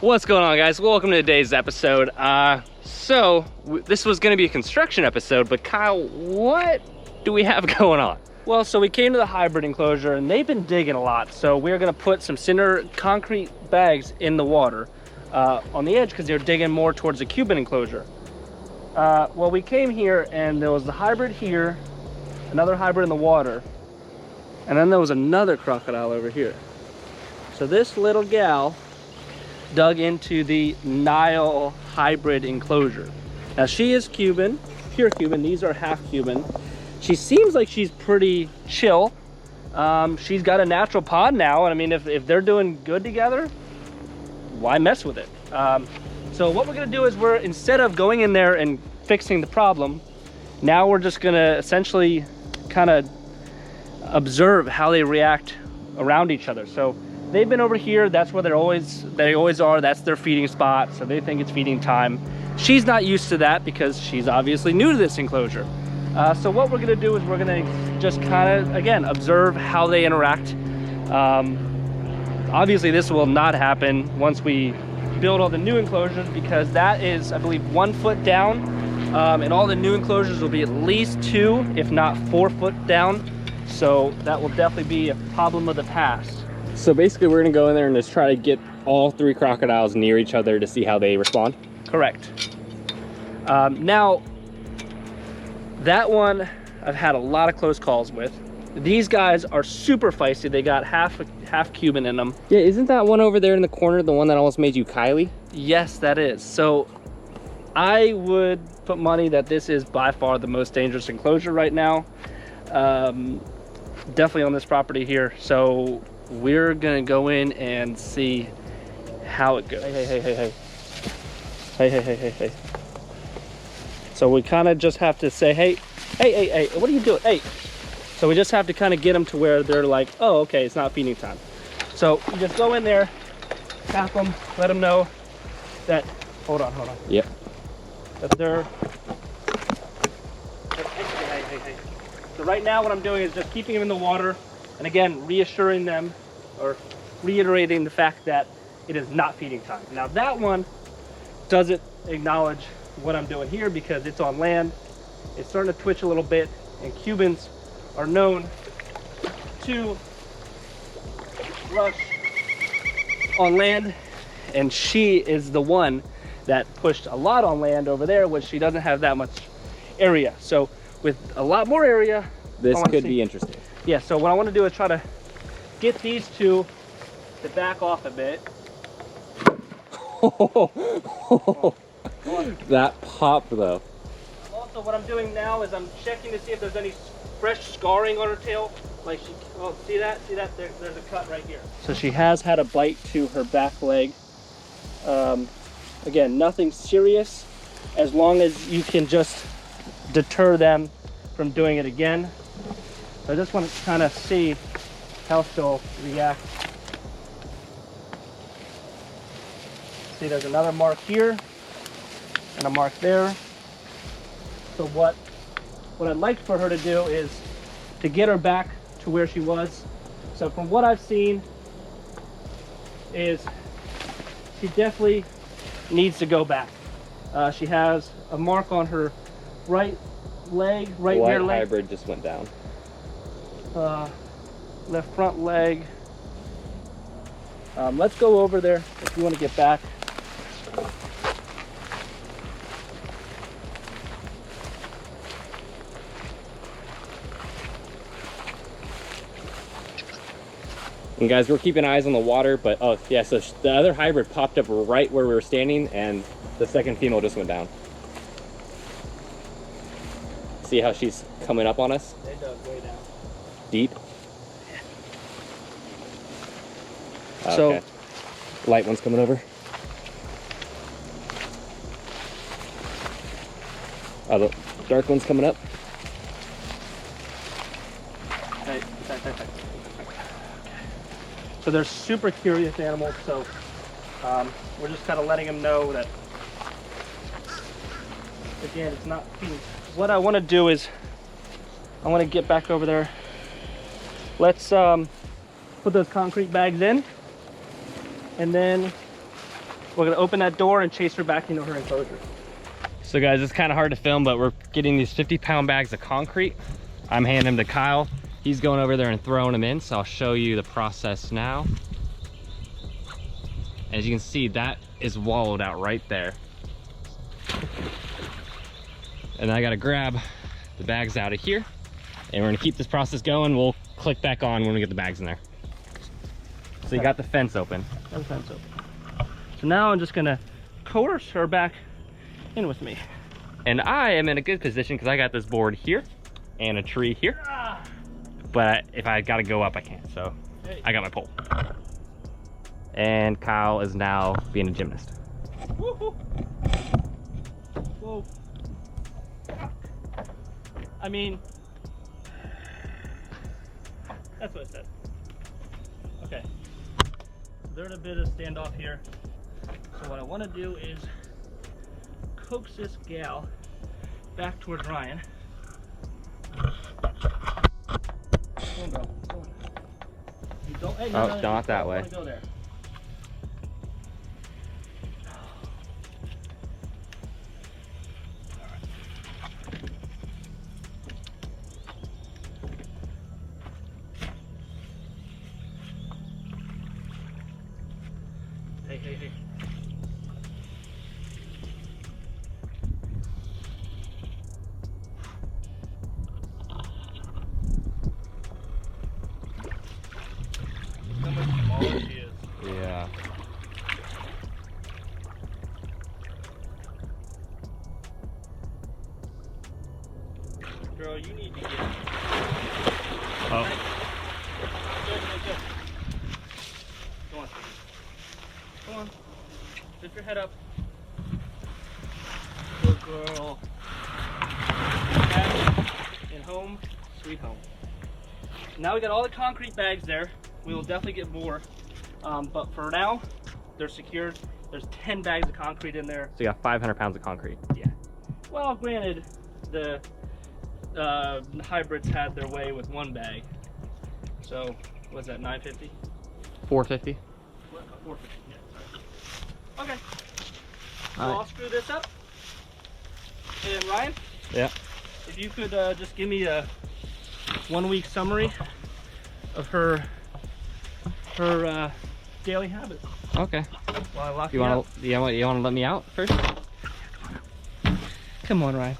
What's going on, guys? Welcome to today's episode. This was going to be a construction episode, but Kyle, what do we have going on? Well, so we came to the hybrid enclosure and they've been digging a lot. So we're going to put some cinder concrete bags in the water on the edge because they're digging more towards the Cuban enclosure. Well, we came here and there was the hybrid here, another hybrid in the water, and then there was another crocodile over here. So this little gal dug into the Nile hybrid enclosure. Now she is Cuban, pure Cuban. These are half Cuban. She seems like she's pretty chill. She's got a natural pod now, and I mean, if they're doing good together, why mess with it? So what we're gonna do is instead of going in there and fixing the problem, now we're just gonna essentially kind of observe how they react around each other. So they've been over here, that's where they always are, that's their feeding spot, so they think it's feeding time. She's not used to that because she's obviously new to this enclosure. So what we're gonna do is we're gonna just kind of, again, observe how they interact. Obviously this will not happen once we build all the new enclosures because that is, I believe, 1 foot down, and all the new enclosures will be at least 2, if not 4 foot down. So that will definitely be a problem of the past. So basically we're gonna go in there and just try to get all 3 crocodiles near each other to see how they respond? Correct. Now, that one I've had a lot of close calls with. These guys are super feisty. They got half Cuban in them. Yeah, isn't that one over there in the corner the one that almost made you Kylie? Yes, that is. So I would put money that this is by far the most dangerous enclosure right now. Definitely on this property here. So we're gonna go in and see how it goes. Hey. So we kind of just have to say, hey, what are you doing? Hey. So we just have to kind of get them to where they're like, oh, okay, it's not feeding time. So you just go in there, tap them, let them know that, hold on. Yep. That they're, hey. So right now what I'm doing is just keeping them in the water, and again, reassuring them or reiterating the fact that it is not feeding time. Now that one doesn't acknowledge what I'm doing here because it's on land. It's starting to twitch a little bit, and Cubans are known to rush on land, and she is the one that pushed a lot on land over there, which she doesn't have that much area. So with a lot more area, this could be interesting. Yeah, so what I want to do is try to get these two to back off a bit. That pop though. Also, what I'm doing now is I'm checking to see if there's any fresh scarring on her tail. Like see that? There's a cut right here. So she has had a bite to her back leg. Again, nothing serious, as long as you can just deter them from doing it again. So I just want to kind of see how she'll react. See, there's another mark here and a mark there. So what I'd like for her to do is to get her back to where she was. So from what I've seen is she definitely needs to go back. She has a mark on her right leg, right rear leg. White hybrid just went down. Left front leg. Let's go over there if you want to get back. And guys, we're keeping eyes on the water, but oh yeah, so the other hybrid popped up right where we were standing, and the second female just went down. See how she's coming up on us? They dug way down. Deep? Yeah. So, okay. Light one's coming over. Oh, the dark one's coming up. Hey. So they're super curious animals, so we're just kind of letting them know that, again, it's not feeding. What I want to do is I want to get back over there. Let's put those concrete bags in, and then we're gonna open that door and chase her back into her enclosure. So guys, it's kind of hard to film, but we're getting these 50-pound bags of concrete. I'm handing them to Kyle. He's going over there and throwing them in, so I'll show you the process now. As you can see, that is wallowed out right there. And then I gotta grab the bags out of here, and we're gonna keep this process going. We'll click back on when we get the bags in there. So you got the fence open. Got the fence open. So now I'm just gonna coerce her back in with me. And I am in a good position because I got this board here and a tree here. But if I gotta go up, I can't. So I got my pole. And Kyle is now being a gymnast. Woo-hoo. Whoa. I mean, that's what I said. Okay. So they're in a bit of standoff here. So what I want to do is coax this gal back towards Ryan. Come on, bro. Come on. You don't, hey, oh, not that way. Go there. Hey, hey, hey. How much smaller she is. Yeah. Girl, you need to get... Oh. Good. Come on. Come on. Lift your head up. Good girl. Back and home, sweet home. Now we got all the concrete bags there. We will definitely get more. But for now, they're secured. There's 10 bags of concrete in there. So you got 500 pounds of concrete. Yeah. Well, granted, the hybrids had their way with one bag. So, what's that, 950? 450. 450, yeah, sorry. Okay. So I'll screw this up. And Ryan? Yeah. If you could just give me a 1-week summary of her daily habits. Okay. While I lock You want to let me out first? Come on, Ryan.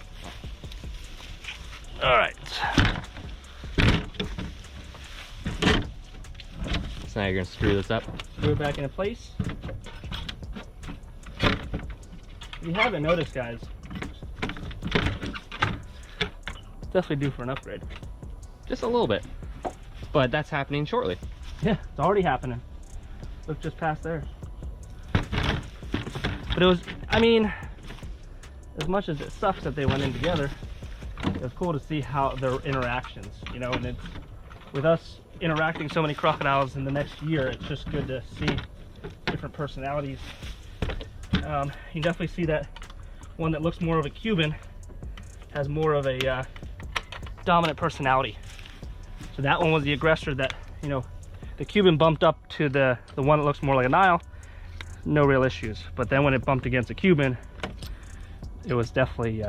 All right. So now you're gonna screw this up. Screw it back into place. If you haven't noticed, guys, definitely due for an upgrade. Just a little bit. But that's happening shortly. Yeah, it's already happening. Look just past there. But it was, I mean, as much as it sucks that they went in together, it was cool to see how their interactions, you know, and it's, with us interacting so many crocodiles in the next year, it's just good to see different personalities. You definitely see that one that looks more of a Cuban has more of a dominant personality. So that one was the aggressor that, you know, the Cuban bumped up to the one that looks more like a Nile, no real issues. But then when it bumped against a Cuban, it was definitely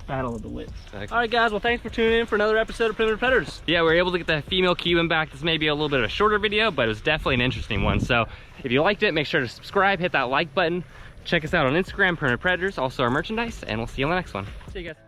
battle of the wits. Exactly. All right, guys, well, thanks for tuning in for another episode of Primitive Predators. Yeah, we were able to get that female Cuban back. This may be a little bit of a shorter video, but it was definitely an interesting one. So if you liked it, make sure to subscribe, hit that like button. Check us out on Instagram, Primitive Predators, also our merchandise, and we'll see you on the next one. See you guys.